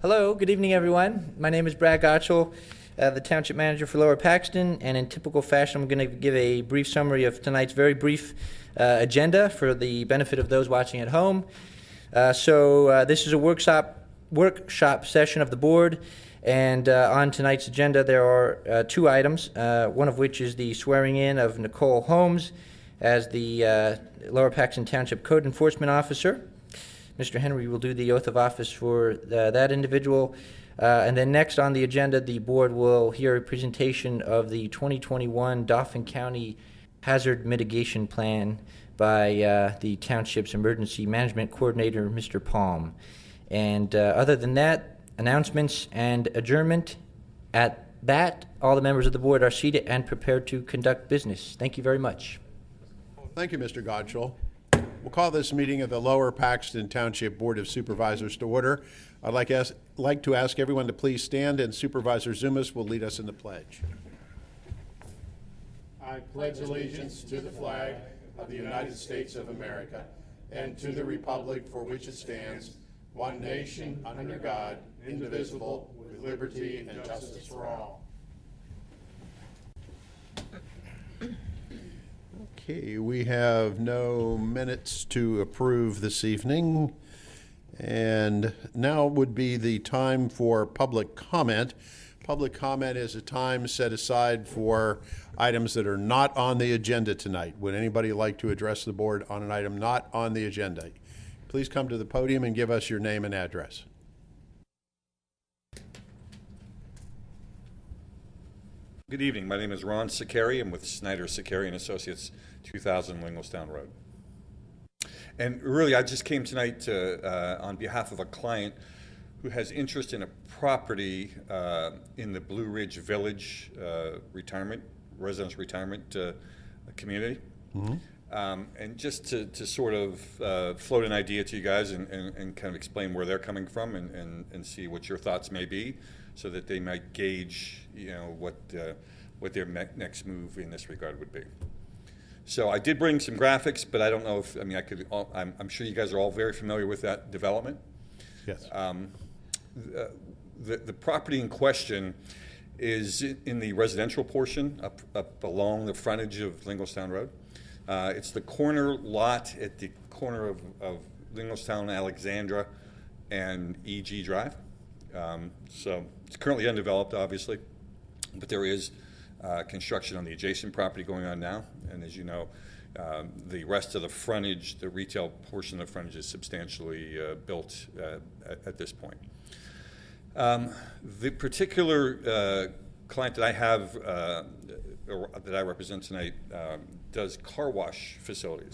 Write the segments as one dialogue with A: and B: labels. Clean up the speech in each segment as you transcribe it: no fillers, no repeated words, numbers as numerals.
A: Hello, good evening, everyone. My name is Brad Gottschall, the Township Manager for Lower Paxton, and in typical fashion, I'm going to give a brief summary of tonight's very brief agenda for the benefit of those watching at home. This is a workshop session of the board, and on tonight's agenda there are two items, one of which is the swearing in of Nicole Holmes as the Lower Paxton Township Code Enforcement Officer. Mr. Henry will do the oath of office for that individual. And then next on the agenda, the board will hear a presentation of the 2021 Dauphin County Hazard Mitigation Plan by the Township's Emergency Management Coordinator, Mr. Palm. And other than that, announcements and adjournment. At that, all the members of the board are seated and prepared to conduct business. Thank you very much.
B: Thank you, Mr. Gottschall. We'll call this meeting of the Lower Paxton Township Board of Supervisors to order. I'd like to ask everyone to please stand, and Supervisor Zumas will lead us in the pledge.
C: I pledge allegiance to the flag of the United States of America and to the republic for which it stands, one nation, under God, indivisible, with liberty and justice for all.
B: Okay, we have no minutes to approve this evening. And now would be the time for public comment. Public comment is a time set aside for items that are not on the agenda tonight. Would anybody like to address the board on an item not on the agenda? Please come to the podium and give us your name and address.
D: Good evening. My name is Ron Seccari. I'm with Snyder, Seccari & Associates, 2000 Linglestown Road. And really, I just came tonight to, on behalf of a client who has interest in a property in the Blue Ridge Village residence retirement community. Mm-hmm. And just to sort of float an idea to you guys and kind of explain where they're coming from and see what your thoughts may be, so that they might gauge, what their next move in this regard would be. So I did bring some graphics, but I don't know if, I'm sure you guys are all very familiar with that development.
B: Yes.
D: The property in question is in the residential portion up along the frontage of Linglestown Road. It's the corner lot at the corner of Linglestown, Alexandra, and E.G. Drive. So it's currently undeveloped, obviously, but there is construction on the adjacent property going on now. And as you know, the rest of the frontage, the retail portion of the frontage, is substantially built at this point. The particular client that I have, or that I represent tonight, does car wash facilities.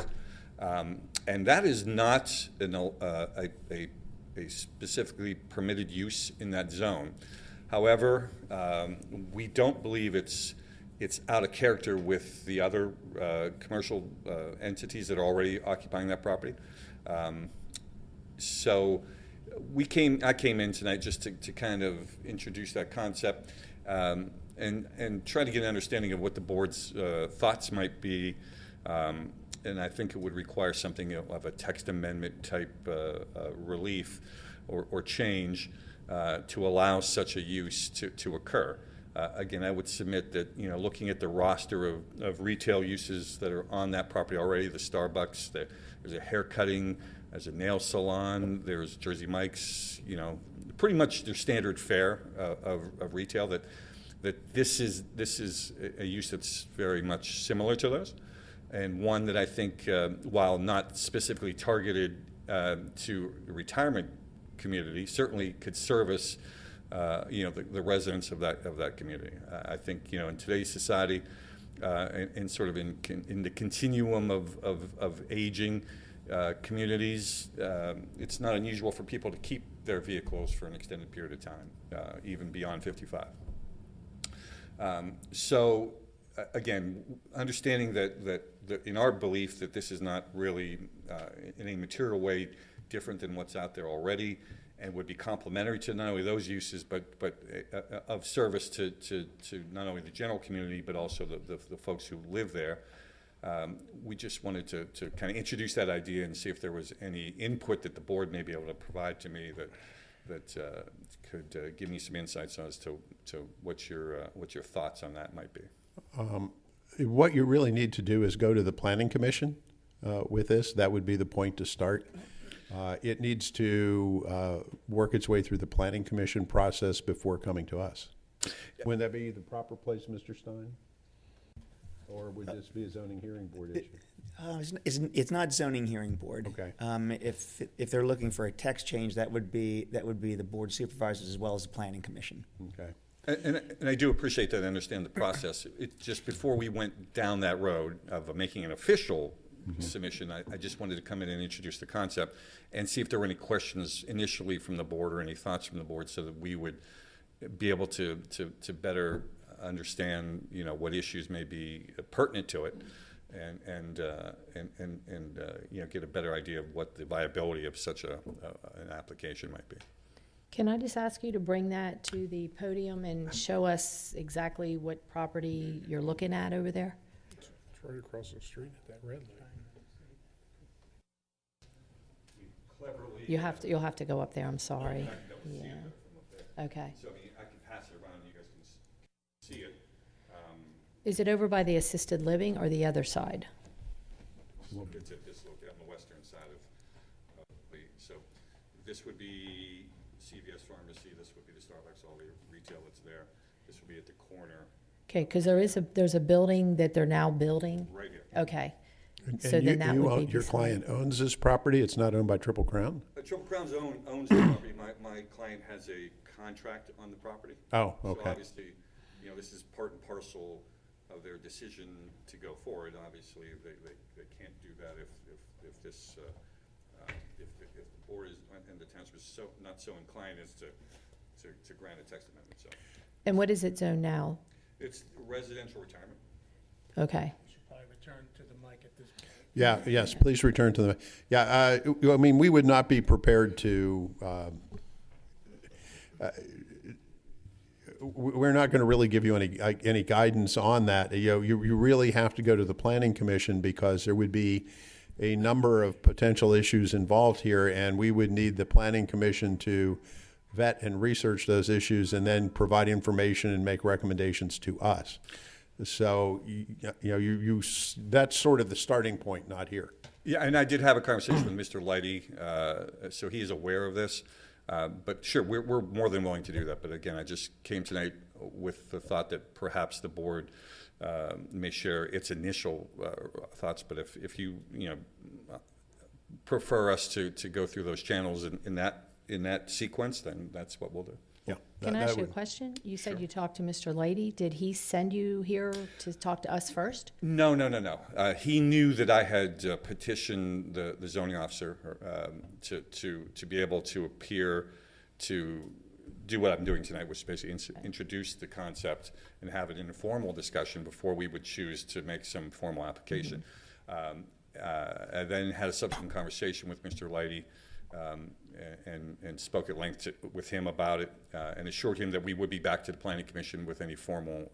D: And that is not a specifically permitted use in that zone. However, we don't believe it's out of character with the other commercial entities that are already occupying that property. So I came in tonight just to kind of introduce that concept and try to get an understanding of what the board's thoughts might be. And I think it would require something of a text amendment type relief or change to allow such a use to occur. Again, I would submit that, looking at the roster of retail uses that are on that property already, the Starbucks, there's a hair cutting, there's a nail salon, there's Jersey Mike's, pretty much their standard fare of retail, that this is a use that's very much similar to those. And one that I think, while not specifically targeted to the retirement community, certainly could service, the residents of that community. I think, in today's society, and sort of in the continuum of aging communities, it's not unusual for people to keep their vehicles for an extended period of time, even beyond 55. So, again, understanding that in our belief that this is not really in a material way different than what's out there already, and would be complementary to not only those uses, but of service to not only the general community, but also the folks who live there. We just wanted to kind of introduce that idea and see if there was any input that the board may be able to provide to me that could give me some insights as to what your thoughts on that might be.
B: What you really need to do is go to the Planning Commission with this. That would be the point to start. It needs to work its way through the Planning Commission process before coming to us. Would that be the proper place, Mr. Stein? Or would this be a zoning hearing board issue?
E: It's not zoning hearing board.
B: Okay.
E: If they're looking for a text change, that would be the board of supervisors as well as the planning commission.
B: Okay.
D: And I do appreciate that, I understand the process. It just, before we went down that road of making an official submission, I just wanted to come in and introduce the concept and see if there were any questions initially from the board or any thoughts from the board, so that we would be able to better understand, what issues may be pertinent to it, and get a better idea of what the viability of such an application might be.
F: Can I just ask you to bring that to the podium and show us exactly what property you're looking at over there?
C: It's right across the street at that red light.
F: You'll have to go up there, I'm sorry. Yeah. Okay.
D: So, I can pass it around, you guys can see it.
F: Is it over by the assisted living or the other side?
D: It's at this look on the western side of so this would be CVS Pharmacy, this would be the Starbucks, all the retail that's there. This would be at the corner,
F: Okay, because there's a building that they're now building?
D: right here.
F: Okay.
B: And
F: So then that would be
B: your
F: beside-
B: client owns this property? It's not owned by Triple Crown?
D: Triple Crown's owns the property. My client has a contract on the property.
B: Oh,
D: So
B: okay.
D: obviously, this is part and parcel of their decision to go forward. Obviously, they can't do that if this, if the board is, and the township is not so inclined as to grant a text amendment, so.
F: And what is it zoned now?
D: It's residential retirement.
F: Okay.
C: Should probably return to the mic at this point.
B: Yeah, yes, please return to the, I mean, we would not be prepared to, we're not going to really give you any guidance on that. You really have to go to the Planning Commission, because there would be a number of potential issues involved here, and we would need the Planning Commission to vet and research those issues and then provide information and make recommendations to us. So, that's sort of the starting point, not here.
D: Yeah, and I did have a conversation with Mr. Lighty, so he is aware of this. But sure, we're more than willing to do that. But again, I just came tonight with the thought that perhaps the board may share its initial thoughts. But if you prefer us to go through those channels in that sequence, then that's what we'll do.
B: Yeah.
F: Can I
B: that
F: ask you a
B: would-
F: question? You said you talked to Mr. Lady. Did he send you here to talk to us first?
D: No. He knew that I had petitioned the zoning officer to be able to appear to do what I'm doing tonight, which is basically introduce the concept and have an informal discussion before we would choose to make some formal application. I then had a subsequent conversation with Mr. Lighty, and spoke at length with him about it, and assured him that we would be back to the Planning Commission with any formal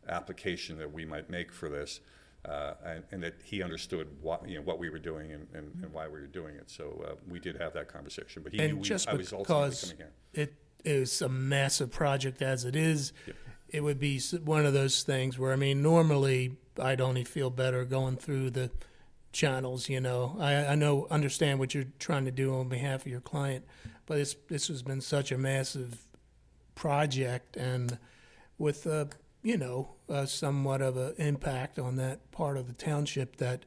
D: application that we might make for this, and that he understood what we were doing and why we were doing it. So we did have that conversation, but he knew
G: And just
D: I was ultimately
G: because
D: coming here.
G: it is a massive project as it is,
D: Yep.
G: it would be one of those things where, I mean, normally I'd only feel better going through the channels, I understand what you're trying to do on behalf of your client, but this has been such a massive project, and with somewhat of an impact on that part of the township, that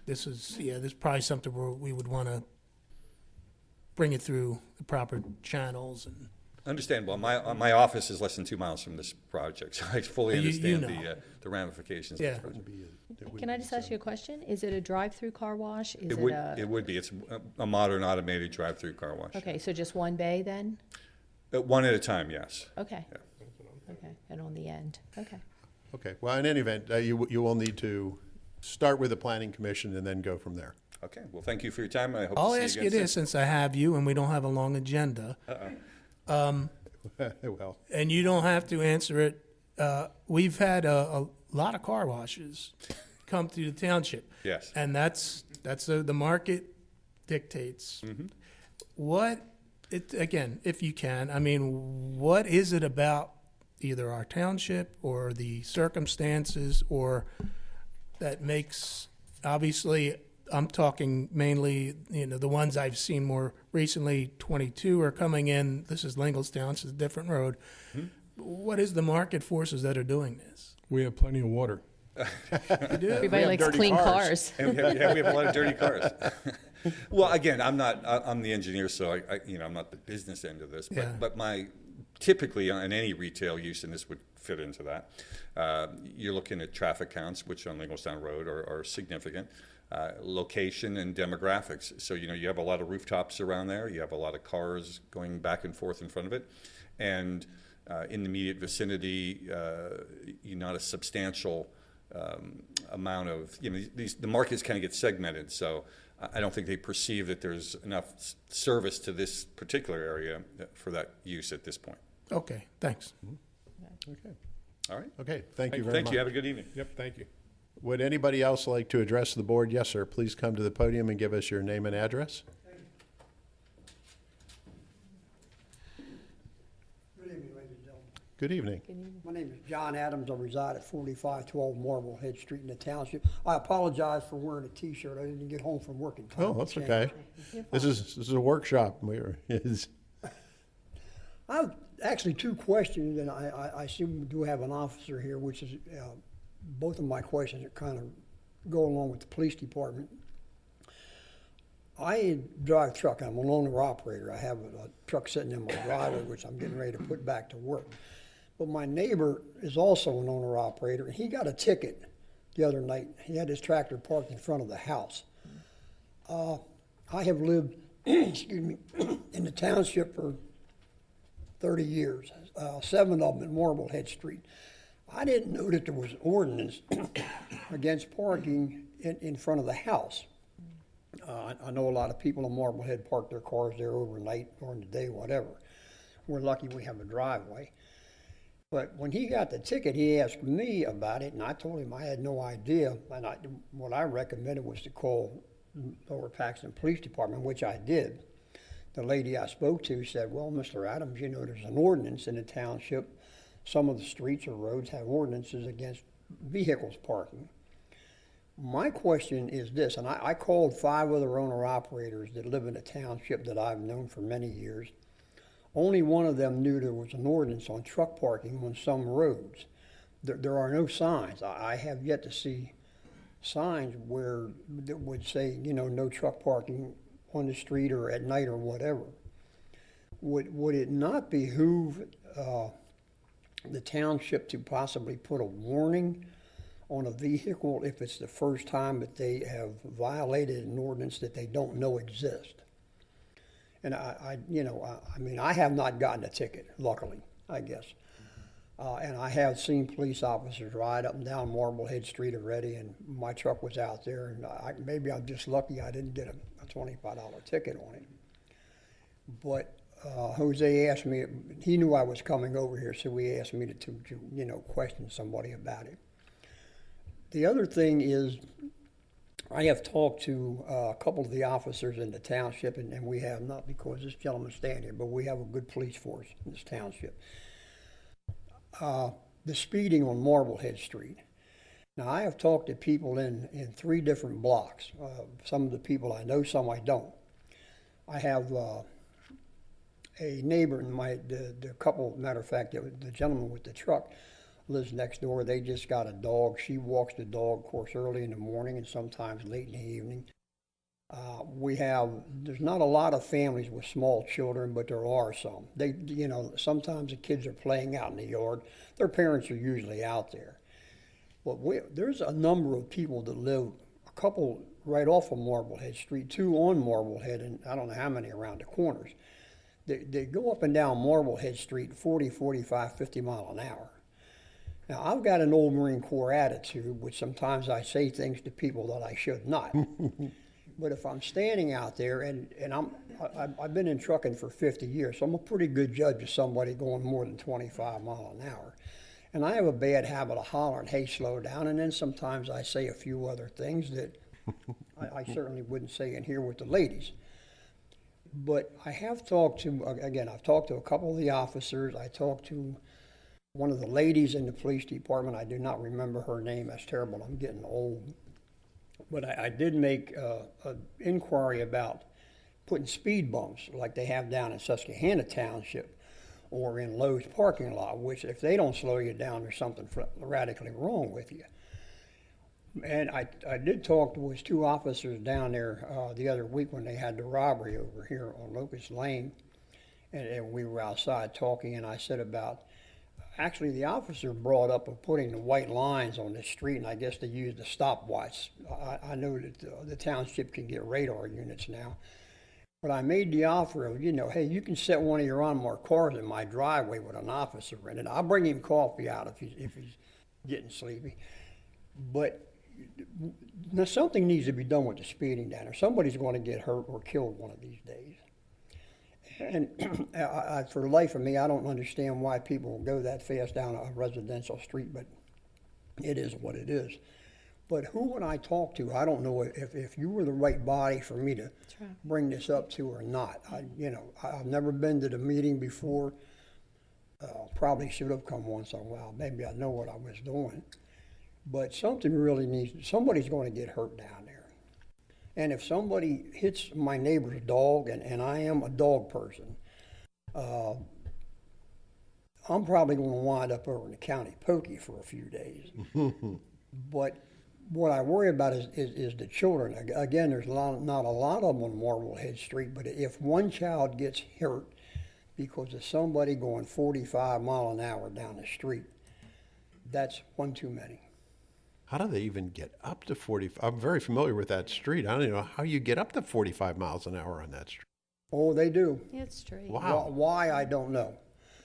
G: this is probably something where we would want to bring it through the proper channels. And
D: Understandable. My office is less than 2 miles from this project, so I fully
G: You
D: understand the ramifications of
G: Yeah.
D: this project.
F: Can I just ask you a question? Is it a drive-through car wash? Is
D: It would be. It's a modern automated drive-through car wash.
F: Okay, so just one bay then?
D: One at a time, yes.
F: Okay.
D: Yeah.
F: Okay, and on the end, okay.
B: Okay, well, in any event, you will need to start with the Planning Commission and then go from there.
D: Okay, well, thank you for your time. I hope
G: I'll
D: to see
G: ask
D: you
G: you
D: again
G: this,
D: soon.
G: since I have you and we don't have a long agenda,
B: Well,
G: and you don't have to answer it. We've had a lot of car washes come through the township.
D: Yes.
G: And that's the market dictates.
D: Mm-hmm.
G: What again, if you can, I mean, what is it about either our township or the circumstances or that makes, obviously, I'm talking mainly, the ones I've seen more recently, 22 are coming in. This is Linglestown, it's a different road. What is the market forces that are doing this?
H: We have plenty of water.
G: You do?
F: Everybody likes
B: dirty
F: clean
B: cars.
F: cars.
D: And we have a lot of dirty cars. Well, again, I'm the engineer, so I'm not the business end of this,
G: Yeah.
D: but typically on any retail use, and this would fit into that, you're looking at traffic counts, which on Linglestown Road are significant, location and demographics. So, you have a lot of rooftops around there, you have a lot of cars going back and forth in front of it, and in the immediate vicinity, not a substantial amount of, the markets kind of get segmented, so I don't think they perceive that there's enough service to this particular area for that use at this point.
G: Okay, thanks.
B: Okay.
D: All right?
B: Okay, thank you very
D: Thank
B: much.
D: you. Have a good evening.
H: Yep, thank you.
B: Would anybody else like to address the board? Yes, sir. Please come to the podium and give us your name and address.
I: Good evening, ladies and gentlemen.
B: Good evening.
I: My name is John Adams. I reside at 4512 Marblehead Street in the township. I apologize for wearing a T-shirt. I didn't get home from work in time.
B: Oh, that's okay. This is a workshop.
I: I have actually two questions, and I see we do have an officer here, which is, both of my questions are kind of go along with the police department. I drive truck. I'm an owner operator. I have a truck sitting in my driveway, which I'm getting ready to put back to work. But my neighbor is also an owner operator, and he got a ticket the other night. He had his tractor parked in front of the house. I have lived, excuse me, in the township for 30 years, 7 of them at Marblehead Street. I didn't know that there was an ordinance against parking in front of the house. I know a lot of people in Marblehead park their cars there overnight, during the day, whatever. We're lucky we have a driveway. But when he got the ticket, he asked me about it, and I told him I had no idea. And what I recommended was to call Lower Paxton Police Department, which I did. The lady I spoke to said, well, Mr. Adams, there's an ordinance in the township. Some of the streets or roads have ordinances against vehicles parking. My question is this, and I called 5 other owner-operators that live in the township that I've known for many years. Only one of them knew there was an ordinance on truck parking on some roads. There are no signs. I have yet to see signs that would say, no truck parking on the street or at night or whatever. Would it not behoove the township to possibly put a warning on a vehicle if it's the first time that they have violated an ordinance that they don't know exists? And I have not gotten a ticket, luckily, I guess. And I have seen police officers ride up and down Marblehead Street already, and my truck was out there, and maybe I'm just lucky I didn't get a $25 ticket on it. But Jose asked me, he knew I was coming over here, so he asked me to question somebody about it. The other thing is, I have talked to a couple of the officers in the township, and we have, not because this gentleman's standing here, but we have a good police force in this township. The speeding on Marblehead Street. Now, I have talked to people in 3 different blocks. Some of the people I know, some I don't. I have a neighbor in the couple, matter of fact, the gentleman with the truck lives next door. They just got a dog. She walks the dog, of course, early in the morning and sometimes late in the evening. There's not a lot of families with small children, but there are some. Sometimes the kids are playing out in the yard. Their parents are usually out there. But there's a number of people that live, a couple right off of Marblehead Street, 2 on Marblehead, and I don't know how many around the corners. They go up and down Marblehead Street 40, 45, 50 mile an hour. Now, I've got an old Marine Corps attitude, which sometimes I say things to people that I should not. But if I'm standing out there, and I've been in trucking for 50 years, so I'm a pretty good judge of somebody going more than 25 mile an hour. And I have a bad habit of hollering, hey, slow down, and then sometimes I say a few other things that I certainly wouldn't say in here with the ladies. But I have talked to, again, I've talked to a couple of the officers. I talked to one of the ladies in the police department. I do not remember her name. That's terrible. I'm getting old. But I did make an inquiry about putting speed bumps like they have down in Susquehanna Township or in Lowe's parking lot, which if they don't slow you down, there's something radically wrong with you. And I did talk to was two officers down there the other week when they had the robbery over here on Locust Lane, and we were outside talking, and I said about, actually the officer brought up of putting the white lines on the street, and I guess they used the stopwatch. I know that the township can get radar units now, but I made the offer of, hey, you can set one of your unmarked cars in my driveway with an officer in it. I'll bring him coffee out if he's getting sleepy. But now something needs to be done with the speeding down there. Somebody's going to get hurt or killed one of these days. And for the life of me, I don't understand why people go that fast down a residential street, but it is what it is. But who would I talk to? I don't know if you were the right body for me to bring this up to or not. I've never been to the meeting before. Probably should have come once in a while. Maybe I know what I was doing. But something really somebody's going to get hurt down there. And if somebody hits my neighbor's dog, and I am a dog person, I'm probably going to wind up over in the county pokey for a few days. But what I worry about is the children. Again, there's not a lot of them on Marblehead Street, but if one child gets hurt because of somebody going 45 miles an hour down the street, that's one too many.
B: How do they even get up to 40? I'm very familiar with that street. I don't even know how you get up to 45 miles an hour on that street.
I: Oh, they do.
F: It's straight.
B: Wow.
I: Why, I don't know.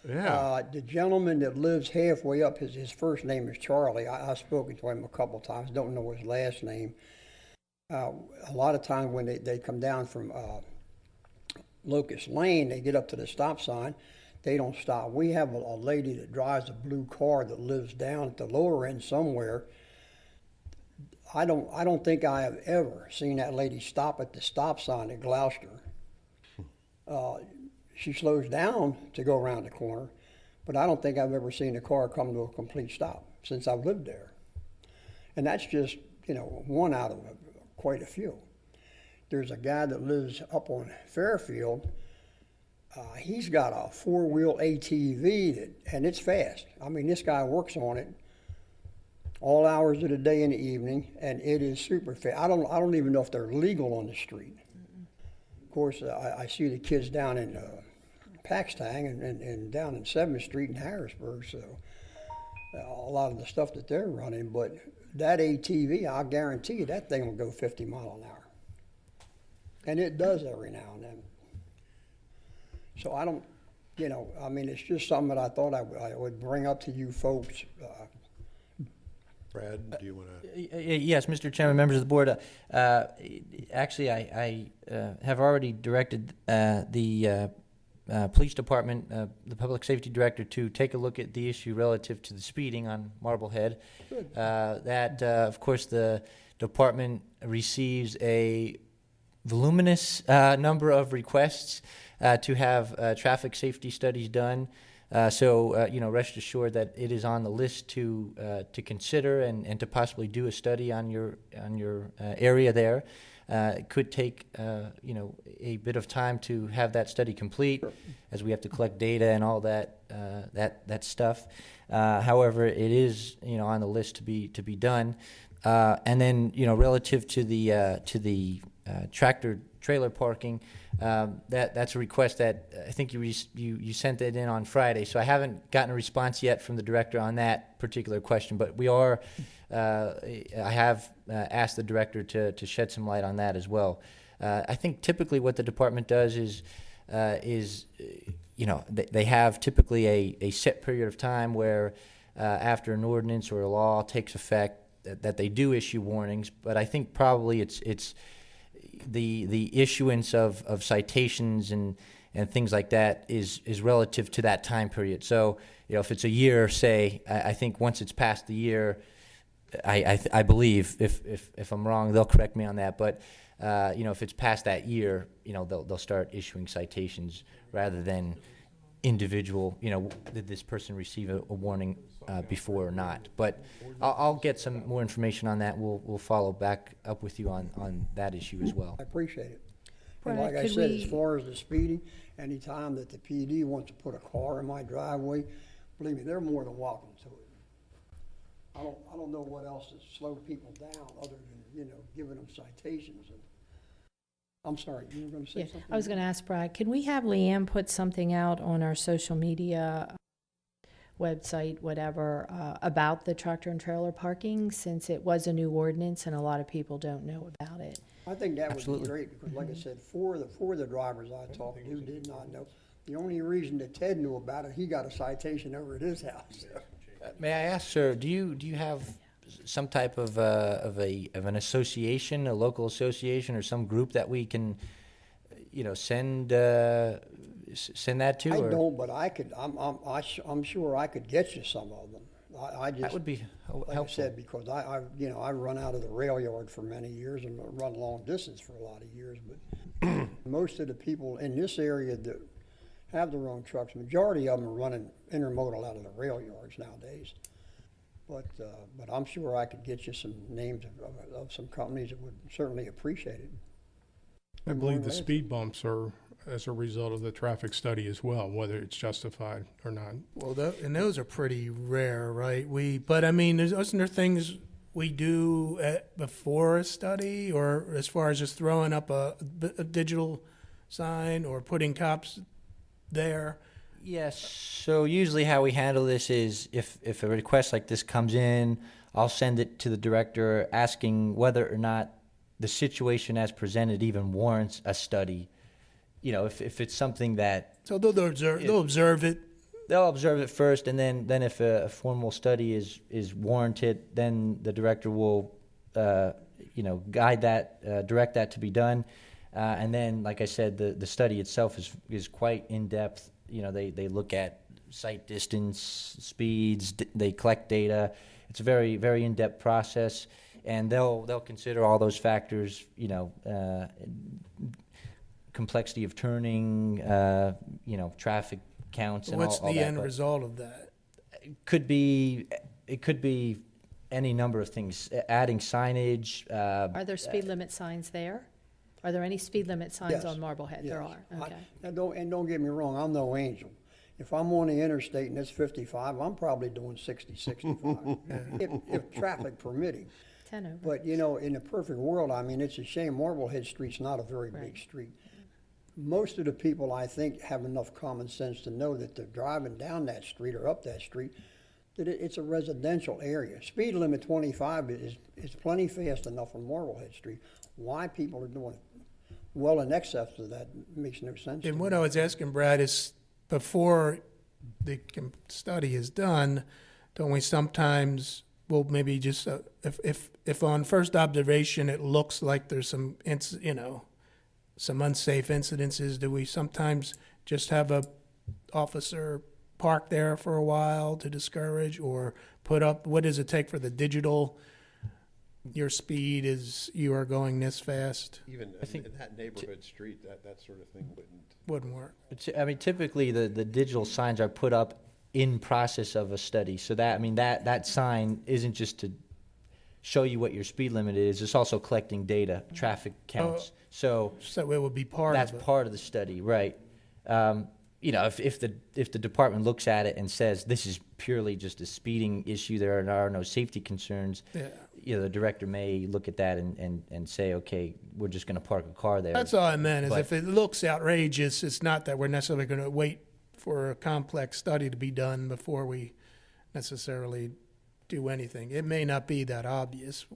B: Yeah.
I: The gentleman that lives halfway up, his first name is Charlie. I've spoken to him a couple of times, don't know his last name. A lot of times when they come down from Locust Lane, they get up to the stop sign, they don't stop. We have a lady that drives a blue car that lives down at the lower end somewhere. I don't think I have ever seen that lady stop at the stop sign at Gloucester. She slows down to go around the corner, but I don't think I've ever seen a car come to a complete stop since I've lived there. And that's just, one out of quite a few. There's a guy that lives up on Fairfield. He's got a four-wheel ATV, and it's fast. I mean, this guy works on it all hours of the day and the evening, and it is super fast. I don't even know if they're legal on the street. Of course, I see the kids down in Paxtang and down in 7th Street in Harrisburg, so a lot of the stuff that they're running. But that ATV, I guarantee you, that thing will go 50 miles an hour. And it does every now and then. So I don't, it's just something that I thought I would bring up to you folks.
B: Brad, do you want to?
A: Yes, Mr. Chairman, members of the board. Actually, I have already directed the police department, the public safety director, to take a look at the issue relative to the speeding on Marblehead. Of course, the department receives a voluminous number of requests to have traffic safety studies done. So rest assured that it is on the list to consider and to possibly do a study on your area there. It could take a bit of time to have that study complete, as we have to collect data and all that stuff. However, it is on the list to be done. And then relative to the tractor trailer parking, that's a request that I think you sent that in on Friday. So I haven't gotten a response yet from the director on that particular question, but we are. I have asked the director to shed some light on that as well. I think typically what the department does is they have typically a set period of time where after an ordinance or a law takes effect that they do issue warnings. But I think probably it's the issuance of citations and things like that is relative to that time period. So if it's a year, say, I think once it's past the year, I believe, if I'm wrong, they'll correct me on that, but if it's past that year, they'll start issuing citations rather than individual, did this person receive a warning before or not? But I'll get some more information on that. We'll follow back up with you on that issue as well.
I: I appreciate it. And
F: Brad,
I: like I
F: could
I: said, as
F: we-
I: far as the speeding, anytime that the PD wants to put a car in my driveway, believe me, they're more than welcome to it. I don't know what else to slow people down other than, giving them citations. And I'm sorry, you were gonna say
F: Yeah,
I: something?
F: I was going to ask Brad, can we have Leanne put something out on our social media website, whatever, about the tractor and trailer parking, since it was a new ordinance and a lot of people don't know about it?
I: I think that would
A: Absolutely.
I: be great, because like I said, four of the drivers I talked to did not know. The only reason that Ted knew about it, he got a citation over at his house.
A: May I ask, sir, do you have some type of an association, a local association, or some group that we can, send that to?
I: I
A: or-
I: don't, but I'm sure I could get you some of them. I just.
A: That would be
I: Like I
A: helpful.
I: said, because I run out of the rail yard for many years and run long distance for a lot of years, but most of the people in this area that have their own trucks, majority of them are running intermodal out of the rail yards nowadays. But I'm sure I could get you some names of some companies that would certainly appreciate it.
H: I believe the speed bumps are as a result of the traffic study as well, whether it's justified or not.
G: Well, and those are pretty rare, right? But I mean, isn't there things we do before a study, or as far as just throwing up a digital sign or putting cops there?
A: Yes, so usually how we handle this is if a request like this comes in, I'll send it to the director asking whether or not the situation as presented even warrants a study. If it's something that
G: So they'll observe it.
A: they'll observe it first, and then if a formal study is warranted, then the director will, guide that, direct that to be done. And then, like I said, the study itself is quite in-depth. They look at sight distance, speeds, they collect data. It's a very, very in-depth process, and they'll consider all those factors, complexity of turning, traffic counts and
G: What's
A: all
G: the
A: that.
G: end
A: But
G: result of that?
A: it could be any number of things, adding signage.
F: Are there speed limit signs there? Are there any speed limit signs
I: Yes.
F: on Marblehead? There
I: Yes.
F: are, okay.
I: And don't get me wrong, I'm no angel. If I'm on the interstate and it's 55, I'm probably doing 60, 65, if traffic permitting.
F: 10 over.
I: But, in the perfect world, it's a shame Marblehead Street's not a very big
F: Right.
I: street. Most of the people, I think, have enough common sense to know that they're driving down that street or up that street, that it's a residential area. Speed limit 25 is plenty fast enough on Marblehead Street. Why people are doing well in excess of that makes no sense to
G: And
I: me.
G: what I was asking Brad is, before the study is done, don't we sometimes, well, maybe just, if on first observation it looks like there's some, some unsafe incidences, do we sometimes just have a officer park there for a while to discourage, or put up, what does it take for the digital, your speed is, you are going this fast,
B: Even
A: think
B: in that neighborhood street, that sort of thing wouldn't.
G: wouldn't work?
A: Typically the digital signs are put up in process of a study. So that sign isn't just to show you what your speed limit is. It's also collecting data, traffic counts. So
G: So it would be part
A: that's
G: of it.
A: part of the study, right? If the department looks at it and says this is purely just a speeding issue, there are no safety concerns.
G: Yeah.
A: The director may look at that and say, okay, we're just going to park a car there.
G: That's all I meant, is
A: But-
G: if it looks outrageous, it's not that we're necessarily going to wait for a complex study to be done before we necessarily do anything. It may not be that obvious.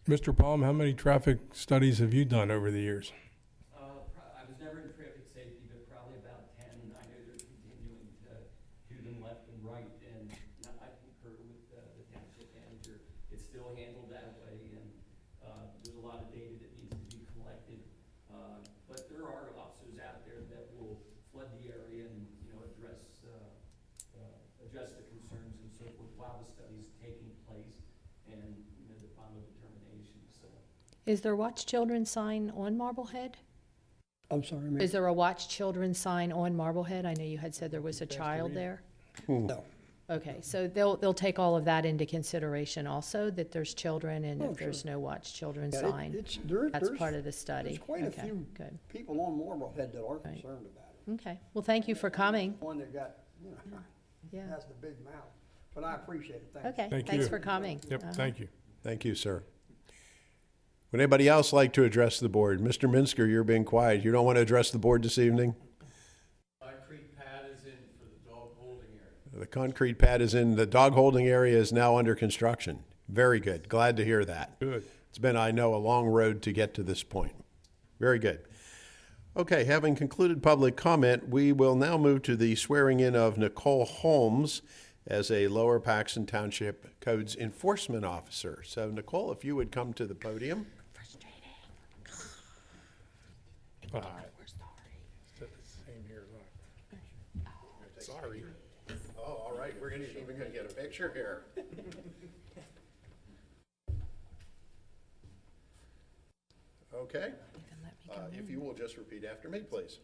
H: Mr. Palm, how many traffic studies have you done over the years?
J: I was never in traffic safety, but probably about 10. I know they're continuing to do them left and right, and I concur with the township manager. It's still handled that way, and there's a lot of data that needs to be collected. But there are officers out there that will flood the area and, address the concerns and so forth while the study's taking place and, the final determination, so.
F: Is there a Watch Children sign on Marblehead?
I: I'm sorry, ma'am.
F: Is there a Watch Children sign on Marblehead? I know you had said there was a child there.
I: No.
F: Okay, so they'll take all of that into consideration also, that there's children and
I: Oh,
F: if there's no Watch Children
I: Yeah,
F: sign. That's
I: there's-
F: part of the study.
I: There's quite a
F: Okay,
I: few
F: good.
I: people on Marblehead that are
F: Right.
I: concerned about it.
F: Okay, well, thank you for coming.
I: One that got,
F: Yeah,
I: has the big mouth, but I appreciate it, thank you.
F: okay,
H: Thank
F: thanks
H: you.
F: for coming.
H: Yep, thank you.
B: Thank you, sir. Would anybody else like to address the board? Mr. Minsker, you're being quiet. You don't want to address the board this evening?
C: Concrete pad is in for the dog holding area.
B: The concrete pad is in, the dog holding area is now under construction. Very good. Glad to hear that.
H: Good.
B: It's been, I know, a long road to get to this point. Very good. Okay, having concluded public comment, we will now move to the swearing in of Nicole Holmes as a Lower Paxton Township Codes Enforcement Officer. So Nicole, if you would come to the podium.
H: All right. Same here, look. Sorry.
B: Oh, all right, we're even gonna get a picture here. Okay, if you will just repeat after me, please.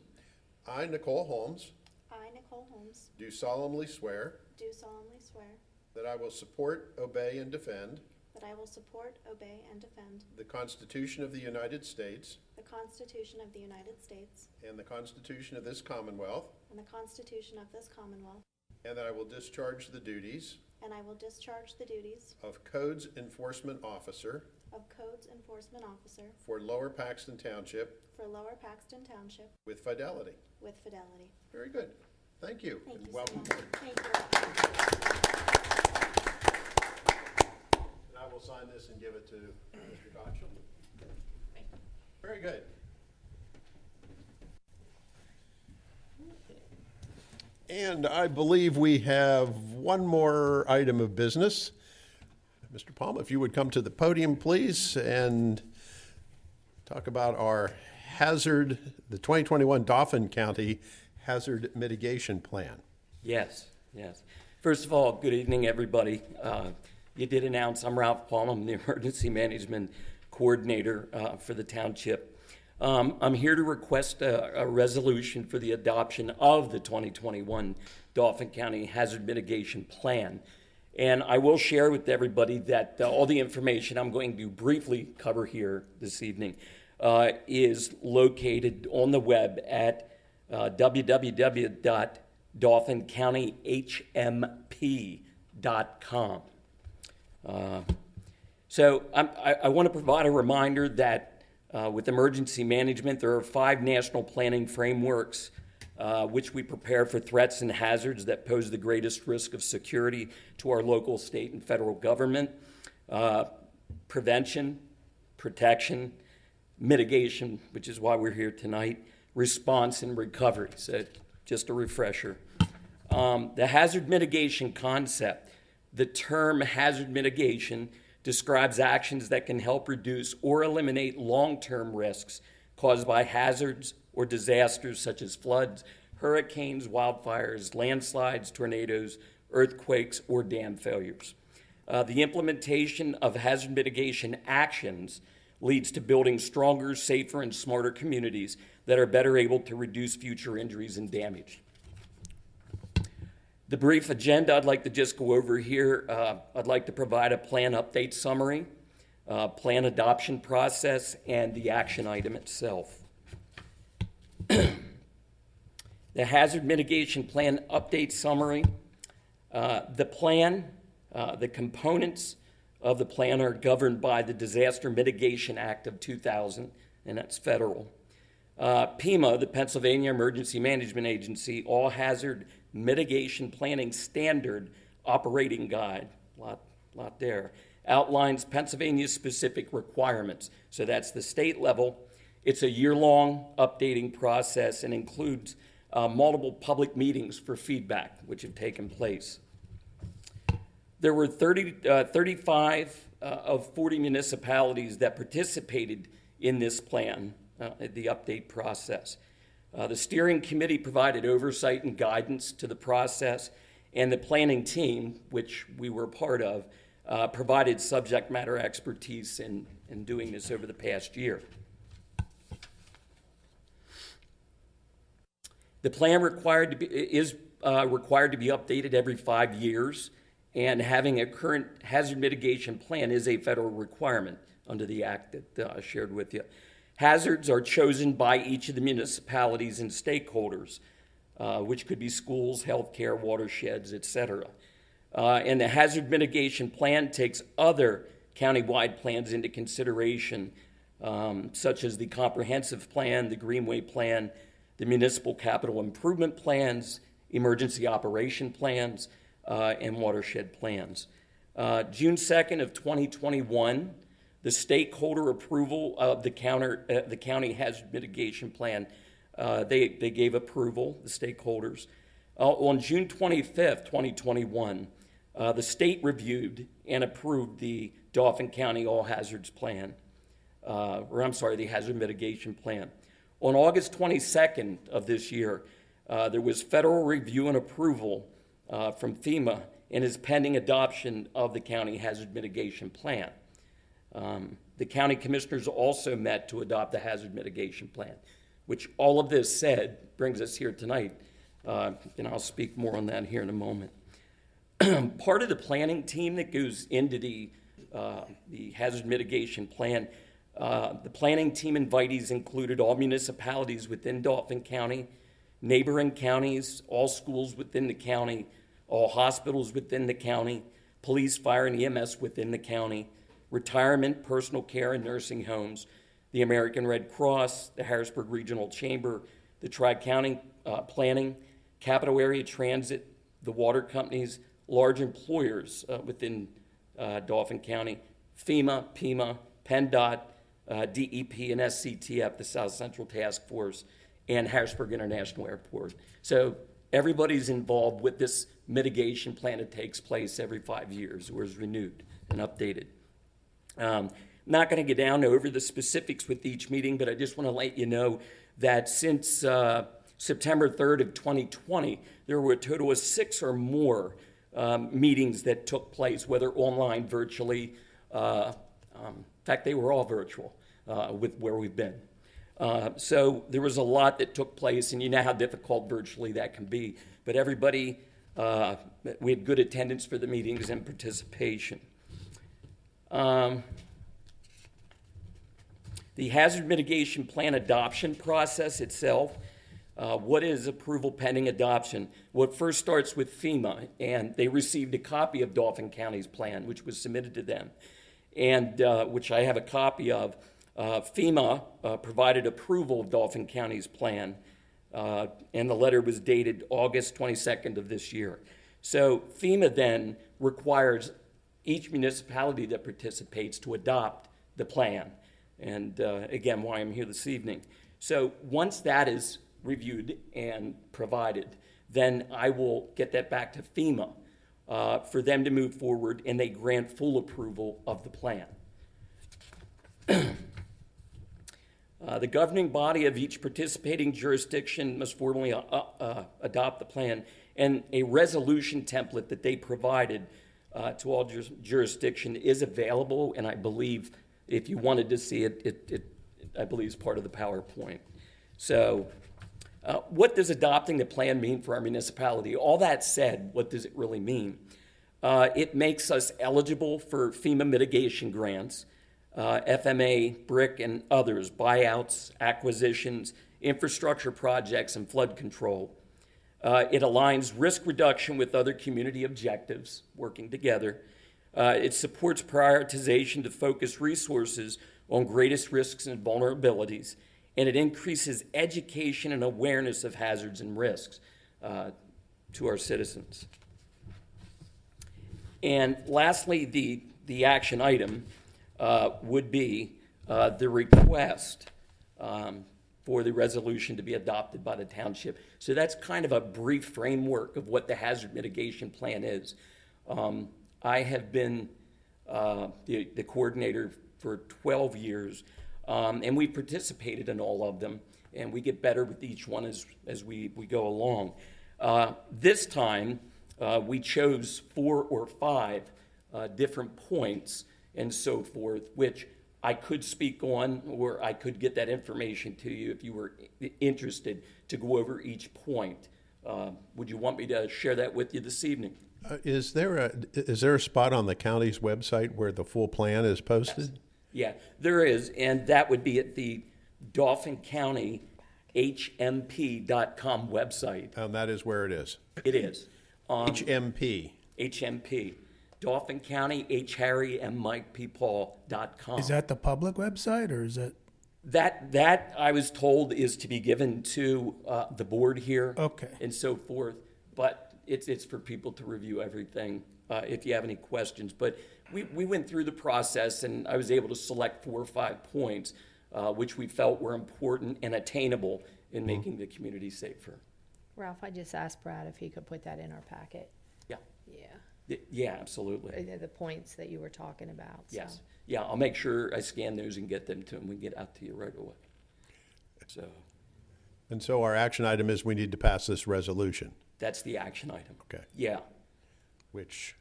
B: I, Nicole Holmes,
K: I, Nicole Holmes,
B: do solemnly swear
K: do solemnly swear
B: that I will support, obey, and defend
K: that I will support, obey, and defend
B: the Constitution of the United States
K: the Constitution of the United States
B: and the Constitution of this Commonwealth,
K: and the Constitution of this Commonwealth,
B: and that I will discharge the duties
K: and I will discharge the duties
B: of Codes Enforcement Officer
K: of Codes Enforcement Officer
B: for Lower Paxton Township
K: for Lower Paxton Township
B: with fidelity.
K: with fidelity.
B: Very good. Thank you.
K: Thank
B: and
K: you so
B: welcome.
K: much. Thank you.
B: And I will sign this and give it to Mr. Gottschall. Very good. And I believe we have one more item of business. Mr. Palma, if you would come to the podium, please, and talk about our the 2021 Dauphin County Hazard Mitigation Plan.
J: Yes, yes. First of all, good evening, everybody. You did announce I'm Ralph Palm. I'm the Emergency Management Coordinator for the township. I'm here to request a resolution for the adoption of the 2021 Dauphin County Hazard Mitigation Plan. And I will share with everybody that all the information I'm going to briefly cover here this evening is located on the web at www.dauphincountyyhmp.com. So I want to provide a reminder that with emergency management, there are 5 national planning frameworks which we prepare for threats and hazards that pose the greatest risk of security to our local, state, and federal government. Prevention, protection, mitigation, which is why we're here tonight, response, and recovery. So just a refresher. The hazard mitigation concept. The term hazard mitigation describes actions that can help reduce or eliminate long-term risks caused by hazards or disasters such as floods, hurricanes, wildfires, landslides, tornadoes, earthquakes, or dam failures. The implementation of hazard mitigation actions leads to building stronger, safer, and smarter communities that are better able to reduce future injuries and damage. The brief agenda I'd like to just go over here, I'd like to provide a plan update summary, plan adoption process, and the action item itself. The hazard mitigation plan update summary. The plan, the components of the plan are governed by the Disaster Mitigation Act of 2000, and that's federal. PEMA, the Pennsylvania Emergency Management Agency, All Hazard Mitigation Planning Standard Operating Guide, lot there, outlines Pennsylvania's specific requirements. So that's the state level. It's a year-long updating process and includes multiple public meetings for feedback, which have taken place. There were 35 of 40 municipalities that participated in this plan, the update process. The steering committee provided oversight and guidance to the process, and the planning team, which we were part of, provided subject matter expertise in doing this over the past year. The plan is required to be updated every 5 years, and having a current hazard mitigation plan is a federal requirement under the act that I shared with you. Hazards are chosen by each of the municipalities and stakeholders, which could be schools, healthcare, watersheds, etc. And the hazard mitigation plan takes other countywide plans into consideration, such as the comprehensive plan, the Greenway plan, the municipal capital improvement plans, emergency operation plans, and watershed plans. June 2nd of 2021, the stakeholder approval of the county hazard mitigation plan, they gave approval, the stakeholders. On June 25th, 2021, the state reviewed and approved the Dauphin County All Hazards Plan, the hazard mitigation plan. On August 22nd of this year, there was federal review and approval from FEMA and is pending adoption of the county hazard mitigation plan. The county commissioners also met to adopt the hazard mitigation plan, which all of this said brings us here tonight, and I'll speak more on that here in a moment. Part of the planning team that goes into the hazard mitigation plan, the planning team invitees included all municipalities within Dauphin County, neighboring counties, all schools within the county, all hospitals within the county, police, fire, and EMS within the county, retirement, personal care, and nursing homes, the American Red Cross, the Harrisburg Regional Chamber, the Tri-County Planning, Capital Area Transit, the water companies, large employers within Dauphin County, FEMA, PEMA, PennDOT, DEP, and SCTF, the South Central Task Force, and Harrisburg International Airport. So everybody's involved with this mitigation plan that takes place every 5 years, or is renewed and updated. Not going to get down over the specifics with each meeting, but I just want to let you know that since September 3rd of 2020, there were a total of 6 or more meetings that took place, whether online, virtually. In fact, they were all virtual with where we've been. So there was a lot that took place, and you know how difficult virtually that can be. But everybody, we had good attendance for the meetings and participation. The hazard mitigation plan adoption process itself, what is approval pending adoption? Well, it first starts with FEMA, and they received a copy of Dauphin County's plan, which was submitted to them, and which I have a copy of. FEMA provided approval of Dauphin County's plan, and the letter was dated August 22nd of this year. So FEMA then requires each municipality that participates to adopt the plan, and again, why I'm here this evening. So once that is reviewed and provided, then I will get that back to FEMA for them to move forward, and they grant full approval of the plan. The governing body of each participating jurisdiction must formally adopt the plan, and a resolution template that they provided to all jurisdiction is available, and I believe if you wanted to see it, I believe is part of the PowerPoint. So what does adopting the plan mean for our municipality? All that said, what does it really mean? It makes us eligible for FEMA mitigation grants, FMA, BRIC, and others, buyouts, acquisitions, infrastructure projects, and flood control. It aligns risk reduction with other community objectives, working together. It supports prioritization to focus resources on greatest risks and vulnerabilities, and it increases education and awareness of hazards and risks to our citizens. And lastly, the action item would be the request for the resolution to be adopted by the township. So that's kind of a brief framework of what the hazard mitigation plan is. I have been the coordinator for 12 years, and we participated in all of them, and we get better with each one as we go along. This time, we chose 4 or 5 different points and so forth, which I could speak on, or I could get that information to you if you were interested to go over each point. Would you want me to share that with you this evening?
B: Is there a spot on the county's website where the full plan is posted?
J: Yeah, there is, and that would be at the Dauphin County HMP.com website.
B: And that is where it is.
J: It is.
B: HMP.
J: HMP. Dauphin County HHarryandMikePaul.com.
G: Is that the public website, or is that?
J: That I was told is to be given to the board here.
G: Okay.
J: And so forth, but it's for people to review everything if you have any questions. But we went through the process, and I was able to select 4 or 5 points which we felt were important and attainable in making the community safer.
F: Ralph, I just asked Brad if he could put that in our packet.
J: Yeah,
F: Yeah,
J: yeah, absolutely.
F: the points that you were talking about. So.
J: Yes, yeah, I'll make sure I scan those and get them to him. We can get out to you right away. So
B: And so our action item is we need to pass this resolution,
J: that's the action item.
B: Okay.
J: Yeah.
B: which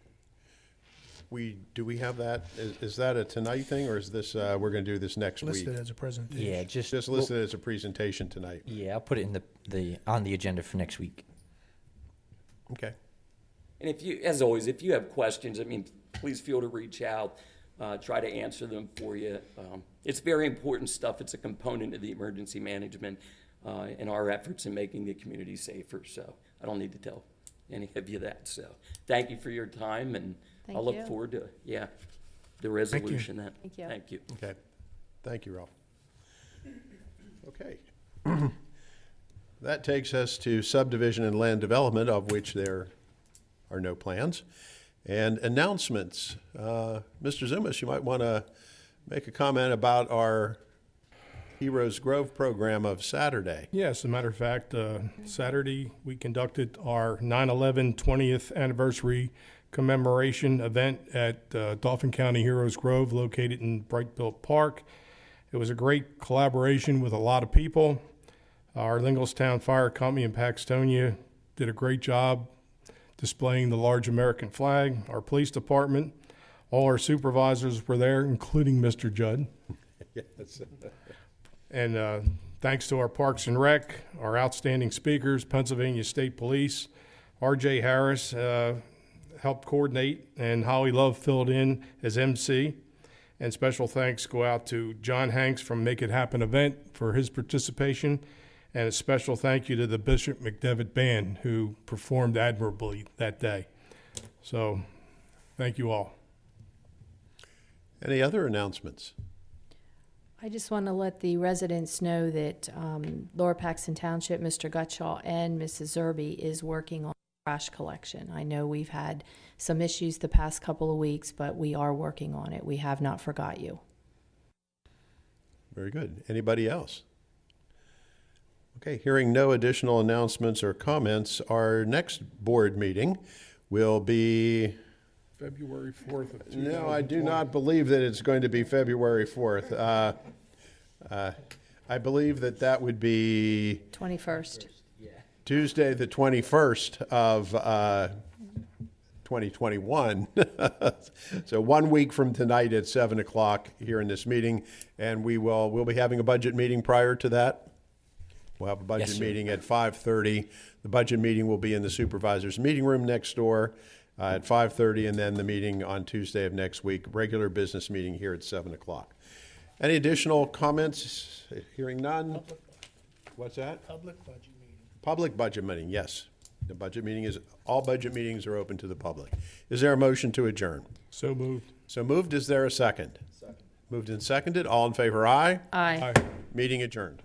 B: do we have that? Is that a tonight thing, or is this, we're going to do this next week?
G: Listed as a presentation.
A: Yeah, just
B: Just listed as a presentation tonight.
A: yeah, I'll put it in on the agenda for next week.
B: Okay.
J: And if you, as always, if you have questions, I mean, please feel to reach out, try to answer them for you. It's very important stuff. It's a component of the emergency management and our efforts in making the community safer. So I don't need to tell any of you that. So thank you for your time, and
F: Thank
J: I'll look
F: you.
J: forward to, the resolution then.
F: Thank you.
J: Thank you.
B: Okay. Thank you, Ralph. Okay. That takes us to subdivision and land development, of which there are no plans. And announcements. Mr. Zumas, you might want to make a comment about our Heroes Grove program of Saturday.
H: Yes, as a matter of fact, Saturday, we conducted our 9/11 20th anniversary commemoration event at Dauphin County Heroes Grove, located in Brightville Park. It was a great collaboration with a lot of people. Our Linglestown Fire Company in Paxtonia did a great job displaying the large American flag. Our police department, all our supervisors were there, including Mr. Judd.
B: Yes.
H: And thanks to our Parks and Rec, our outstanding speakers, Pennsylvania State Police, R.J. Harris helped coordinate, and Holly Love filled in as MC. And special thanks go out to John Hanks from Make It Happen event for his participation. And a special thank you to the Bishop McDevitt Band, who performed admirably that day. So, thank you all.
B: Any other announcements?
F: I just want to let the residents know that Lower Paxton Township, Mr. Gutschall and Mrs. Zerby is working on trash collection. I know we've had some issues the past couple of weeks, but we are working on it. We have not forgot you.
B: Very good. Anybody else? Okay, hearing no additional announcements or comments, our next board meeting will be...
H: February 4th of 2020.
B: No, I do not believe that it's going to be February 4th. I believe that would be
F: 21st.
B: Tuesday, the 21st of 2021. So 1 week from tonight at 7 o'clock here in this meeting, and we'll be having a budget meeting prior to that. We'll have a budget
J: Yes, sir.
B: meeting at 5:30. The budget meeting will be in the supervisor's meeting room next door at 5:30, and then the meeting on Tuesday of next week, regular business meeting here at 7 o'clock. Any additional comments? Hearing none? What's that?
G: Public budget meeting.
B: Public budget meeting, yes. The budget meeting all budget meetings are open to the public. Is there a motion to adjourn?
H: So moved.
B: So moved, is there a second? Second. Moved and seconded, all in favor, aye?
F: Aye.
H: Aye.
B: Meeting adjourned.